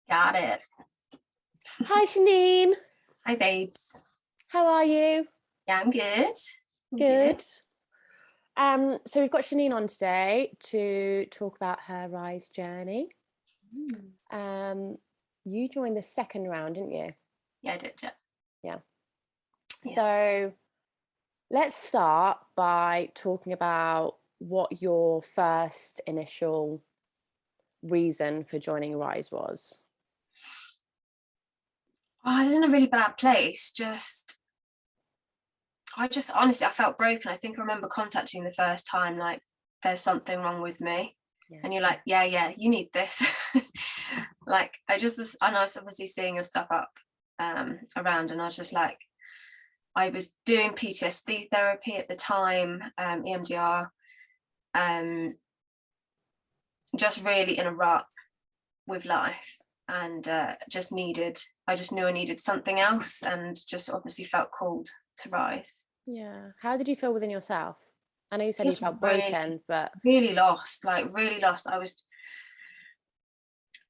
Got it. Hi, Shanine. Hi, babes. How are you? Yeah, I'm good. Good. So we've got Shanine on today to talk about her rise journey. You joined the second round, didn't you? Yeah, I did. Yeah. Yeah. So let's start by talking about what your first initial reason for joining Rise was. I was in a really bad place. I honestly, I felt broken. I think I remember contacting you the first time, like, there's something wrong with me. Yeah. And you're like, yeah, you need this. Like, I was obviously seeing your stuff up around, and I was just like, I was doing PTSD therapy at the time, EMDR, just really in a rut with life, and I just knew I needed something else, and just obviously felt called to rise. Yeah. How did you feel within yourself? I know you said you Just felt really, broken, but really lost, really lost. I was,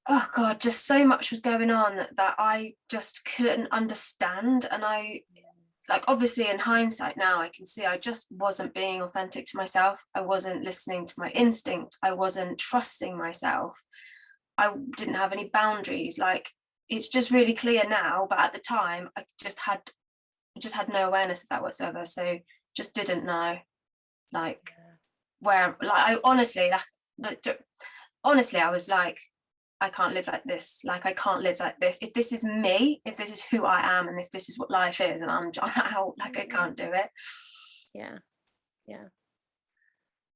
oh God, just so much was going on that I just couldn't understand. And obviously in hindsight now, I can see I just wasn't being authentic to myself. I wasn't listening to my instinct. I wasn't trusting myself. I didn't have any boundaries. Like, it's just really clear now, but at the time I just had no awareness of that whatsoever. So just didn't know, like, where, like, I honestly, I was like, I can't live like this. Like, I can't live like this. If this is me, if this is who I am, and if this is what life is, and I'm out, like, I can't do it. yeah.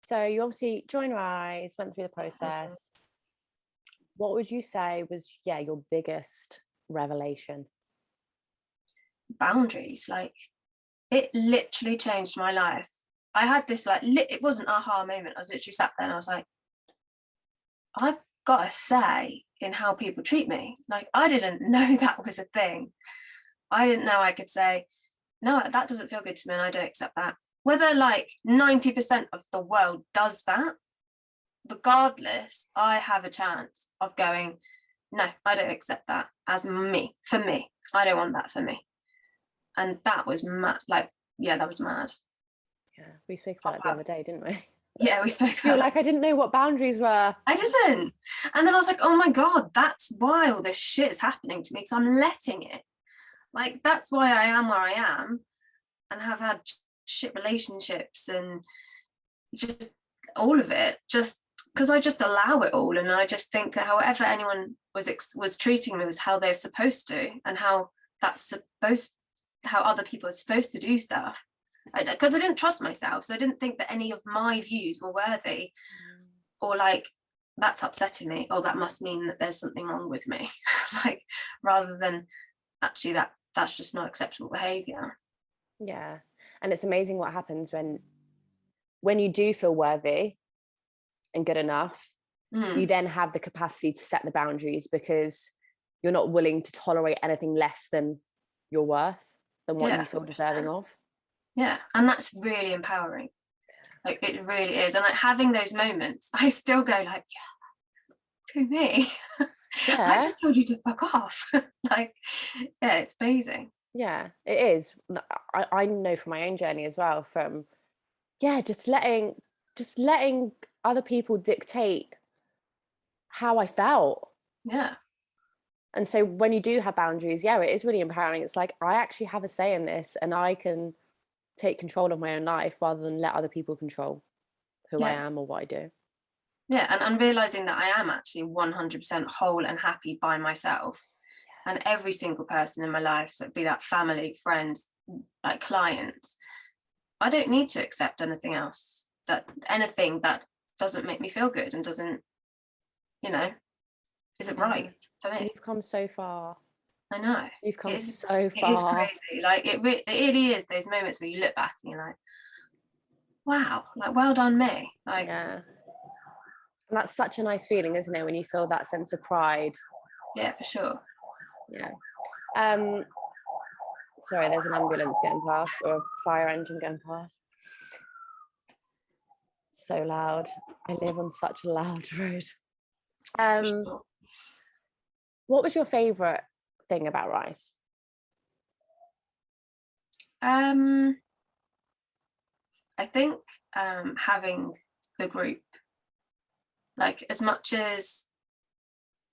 So you obviously joined Rise, went through the process. What would you say was, your biggest revelation? Boundaries. Like, it literally changed my life. I had this, like, it was an aha moment. I was literally sat there and I was like, I've got a say in how people treat me. Like, I didn't know that was a thing. I didn't know I could say, no, that doesn't feel good to me and I don't accept that. Whether, like, 90% of the world does that, regardless, I have a chance of going, no, I don't accept that as me, for me. I don't want that for me. And that was mad. Like, yeah, that was mad. Yeah, we spoke about it the other day, didn't we? Yeah, we spoke about You were like, I didn't know what boundaries were. I didn't. And then I was like, oh my God, that's why all this shit's happening to me, because I'm letting it. Like, that's why I am where I am and have had shit relationships and just all of it, just because I just allow it all. And I just think that however anyone was treating me was how they're supposed to, and how other people are supposed to do stuff. Because I didn't trust myself, so I didn't think that any of my views were worthy, or like, that's upsetting me, or that must mean that there's something wrong with me. Like, rather than actually that's just not acceptable behavior. Yeah. And it's amazing what happens when you do feel worthy and good enough, you then have the capacity to set the boundaries, because you're not willing to tolerate anything less than your worth, than what you feel deserving of. Yeah, and that's really empowering. Like, it really is. And like, having those moments, I still go like, yeah, who me? Yeah. I just told you to fuck off. Like, yeah, it's amazing. Yeah, it is. I know from my own journey as well, from just letting other people dictate how I felt. Yeah. And so when you do have boundaries, it is really empowering. It's like, I actually have a say in this, and I can take control of my own life rather than let other people control who I am or what I do. Yeah, and realizing that I am actually 100% whole and happy by myself. And every single person in my life, so be that family, friends, like clients, I don't need to accept anything else, anything that doesn't make me feel good and doesn't, isn't right for me. You've come so far. I know. You've come so far. It is crazy. Like, it really is those moments where you look back and you're like, wow, like, well done me. Like, yeah. And that's such a nice feeling, isn't it, when you feel that sense of pride? Yeah, for sure. Yeah. Sorry, there's an ambulance going past, or a fire engine going past. So loud. I live on such a loud road. Sure. What was your favorite thing about Rise? I think having the group, like, as much as,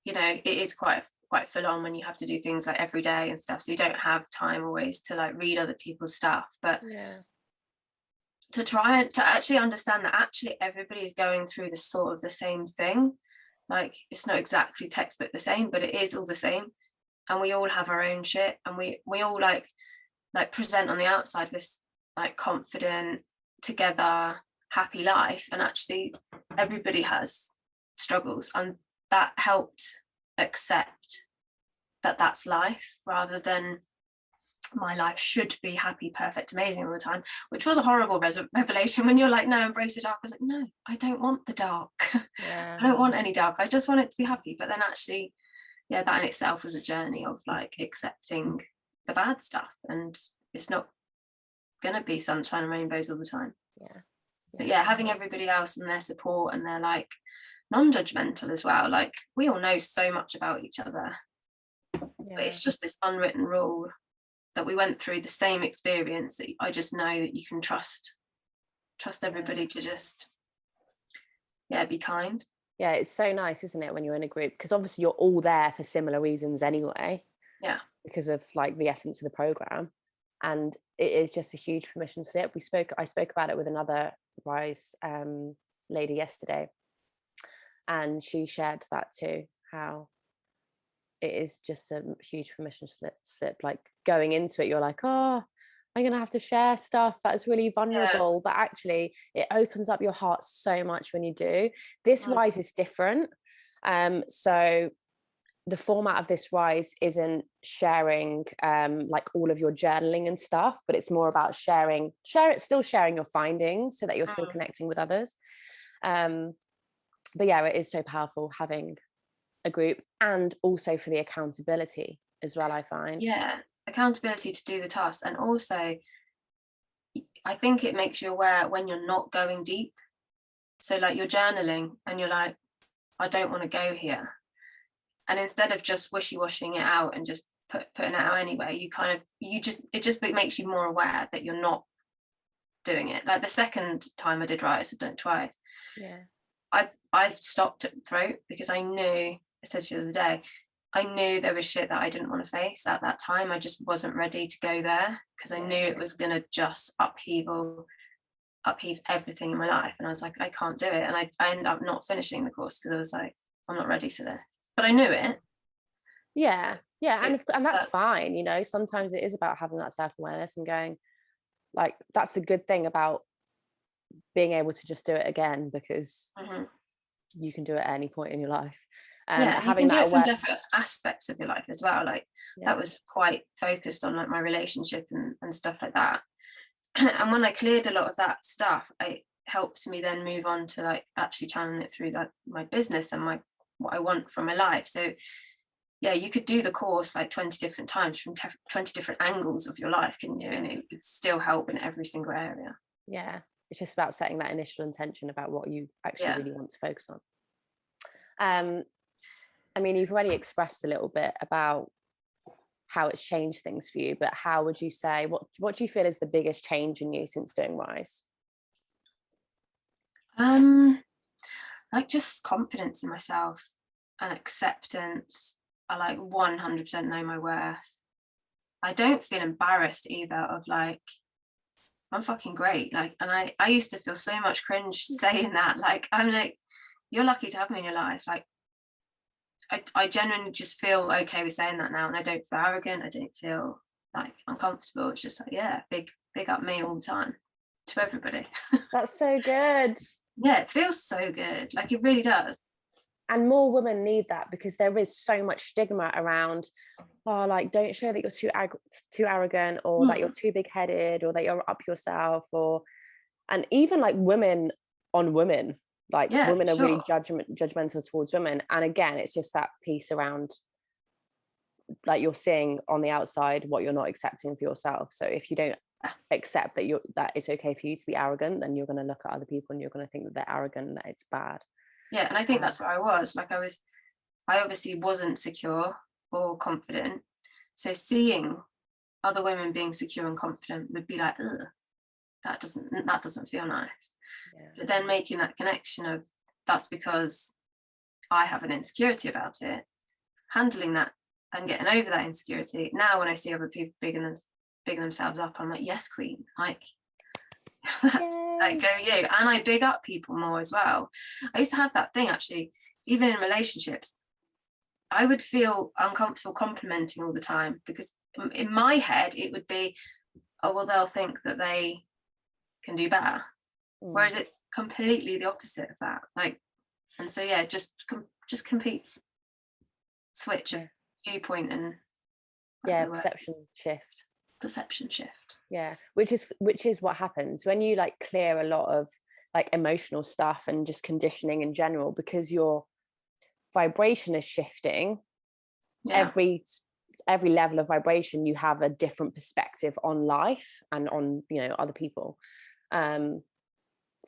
you know, it is quite full on when you have to do things like every day and stuff, so you don't have time always to like read other people's stuff, but to try and to actually understand that actually everybody's going through the sort of the same thing. Like, it's not exactly textbook the same, but it is all the same, and we all have our own shit, and we all like present on the outside this like confident, together, happy life, and actually everybody has struggles, and that helped accept that that's life, rather than my life should be happy, perfect, amazing all the time, which was a horrible revelation when you're like, no, embrace the dark. I was like, no, I don't want the dark. I don't want any dark, I just want it to be happy. But then actually, yeah, that in itself was a journey of like accepting the bad stuff, and it's not gonna be sunshine and rainbows all the time. But yeah, having everybody else and their support, and they're like non-judgmental as well. Like, we all know so much about each other, but it's just this unwritten rule that we went through the same experience, that I just know that you can trust everybody to just be kind. Yeah, it's so nice, isn't it, when you're in a group, because obviously you're all there for similar reasons anyway, because of like the essence of the program, and it is just a huge permission slip. I spoke about it with another Rise lady yesterday, and she shared that too, how it is just a huge permission slip. Like, going into it, you're like, oh, I'm gonna have to share stuff that's really vulnerable, but actually it opens up your heart so much when you do. This Rise is different, so the format of this Rise isn't sharing like all of your journaling and stuff, but it's more about sharing your findings, so that you're still connecting with others. But yeah, it is so powerful having a group, and also for the accountability as well, I find. Accountability to do the tasks, and also I think it makes you aware when you're not going deep. So like, you're journaling and you're like, I don't want to go here, and instead of just wishy-washing it out and just putting it out anyway, it makes you more aware that you're not doing it. Like, the second time I did Rise, I've done it twice, I stopped at throat, because I knew, I said to you the other day, I knew there was shit that I didn't want to face at that time. I just wasn't ready to go there, because I knew it was going to just upheave everything in my life. And I was like, I can't do it. And I ended up not finishing the course, because I was like, I'm not ready for this. But I knew it. And that's fine. You know, sometimes it is about having that self-awareness and going, like, that's the good thing about being able to just do it again, because you can do it at any point in your life. Having you can do it from different aspects of your life as well. Like, that was quite focused on like my relationship and stuff like that. And when I cleared a lot of that stuff, it helped me then move on to like actually channeling it through that my business and what I want from my life. So yeah, you could do the course like 20 different times from 20 different angles of your life, can you? And it would still help in every single area. It's just about setting that initial intention about what you actually really want to focus on. I mean, you've already expressed a little bit about how it's changed things for you, but how would you say, what do you feel is the biggest change in you since doing Rise? Like, just confidence in myself and acceptance. I like 100% know my worth. I don't feel embarrassed either of like, I'm fucking great. Like, and I used to feel so much cringe saying that. Like, I'm like, you're lucky to have me in your life. Like, I genuinely just feel okay with saying that now, and I don't feel arrogant. I don't feel like uncomfortable. It's just like, big up me all the time to everybody. That's so good. Yeah, it feels so good. Like, it really does. And more women need that, because there is so much stigma around, like, don't show that you're too arrogant, or that you're too big-headed, or that you're up yourself, and even like women on women. Like, women are really judgmental towards women. And again, it's just that piece around, like, you're seeing on the outside what you're not accepting for yourself. So if you don't accept that it's okay for you to be arrogant, then you're going to look at other people and you're going to think that they're arrogant and that it's bad. And I think that's what I was. Like, I obviously wasn't secure, or confident. So seeing other women being secure and confident would be like, ugh, that doesn't feel nice. Yeah. But then making that connection of, that's because I have an insecurity about it, handling that and getting over that insecurity. Now when I see other people bigging themselves up, I'm like, yes, queen, like like go you. And I big up people more as well. I used to have that thing, actually, even in relationships, I would feel uncomfortable complimenting all the time, because in my head it would be, oh well, they'll think that they can do better. Whereas it's completely the opposite of that. Like, and so yeah, just complete switch of viewpoint and perception shift. Yeah, which is what happens when you like clear a lot of like emotional stuff and just conditioning in general, because your vibration is shifting. Every level of vibration, you have a different perspective on life and on, you know, other people.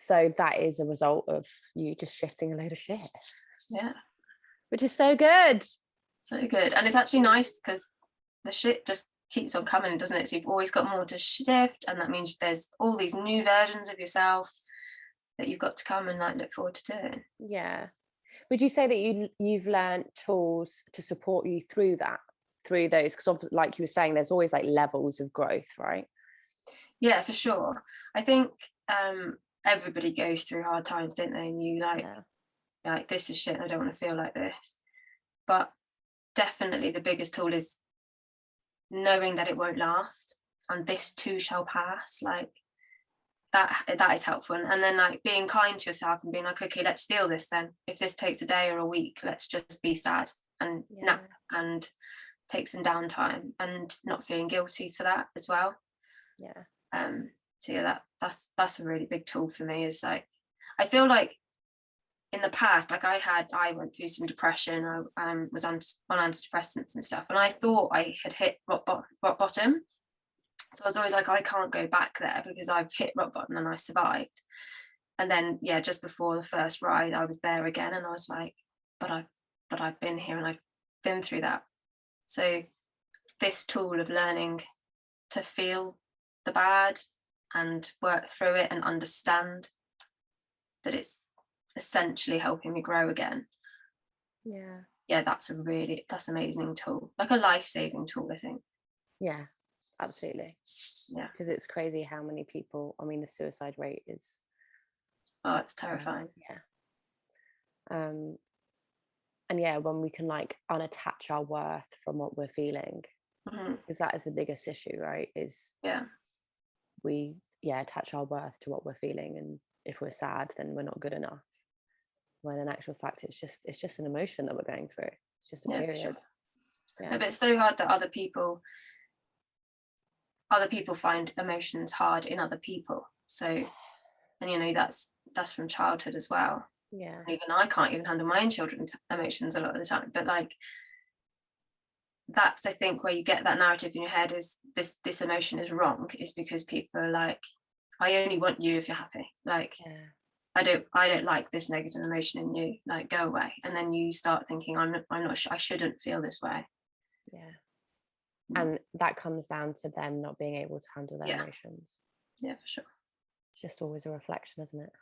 So that is a result of you just shifting a load of shit. Yeah, which is so good. So good. And it's actually nice because the shit just keeps on coming, doesn't it? So you've always got more to shift, and that means there's all these new versions of yourself that you've got to come and like look forward to doing. Yeah. Would you say that you've learned tools to support you through those, because like you were saying, there's always like levels of growth, right? Yeah, for sure. I think everybody goes through hard times, don't they? And you like this is shit, I don't want to feel like this. But definitely the biggest tool is knowing that it won't last, and this too shall pass. Like that is helpful. And then like being kind to yourself and being like, okay, let's feel this then. If this takes a day or a week, let's just be sad and nap and take some downtime, and not feeling guilty for that as well. So yeah, that's a really big tool for me. Is like, I feel like in the past, like I went through some depression. I was on antidepressants and stuff, and I thought I had hit rock bottom. So I was always like, I can't go back there because I've hit rock bottom and I survived. And then just before the first ride, I was there again, and I was like, but I've been here and I've been through that. So this tool of learning to feel the bad and work through it and understand that it's essentially helping me grow again. That's amazing tool, like a life-saving tool, I think. Absolutely. Because it's crazy how many people, I mean, the suicide rate is it's terrifying. And when we can like unattach our worth from what we're feeling, because that is the biggest issue, right? Is we attach our worth to what we're feeling, and if we're sad, then we're not good enough, when in actual fact it's just an emotion that we're going through. It's just a period. Sure. But it's so hard that other people find emotions hard in other people. So, and that's from childhood as well. Even I can't even handle my own children's emotions a lot of the time, but like that's, I think, where you get that narrative in your head is this emotion is wrong, is because people are like, I only want you if you're happy. Like I don't like this negative emotion in you, like go away. And then you start thinking, I'm not I shouldn't feel this way. And that comes down to them not being able to handle their emotions. For sure. It's just always a reflection, isn't it?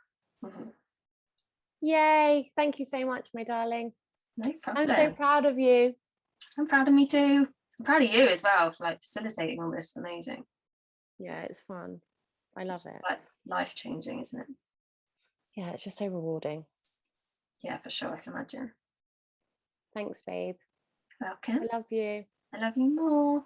Yay, thank you so much, my darling. No problem. I'm so proud of you. I'm proud of me too. I'm proud of you as well for like facilitating all this. Amazing. It's fun. I love it. Like life-changing, isn't it? It's just so rewarding. For sure, I can imagine. Thanks, babe. Welcome. I love you. I love you more.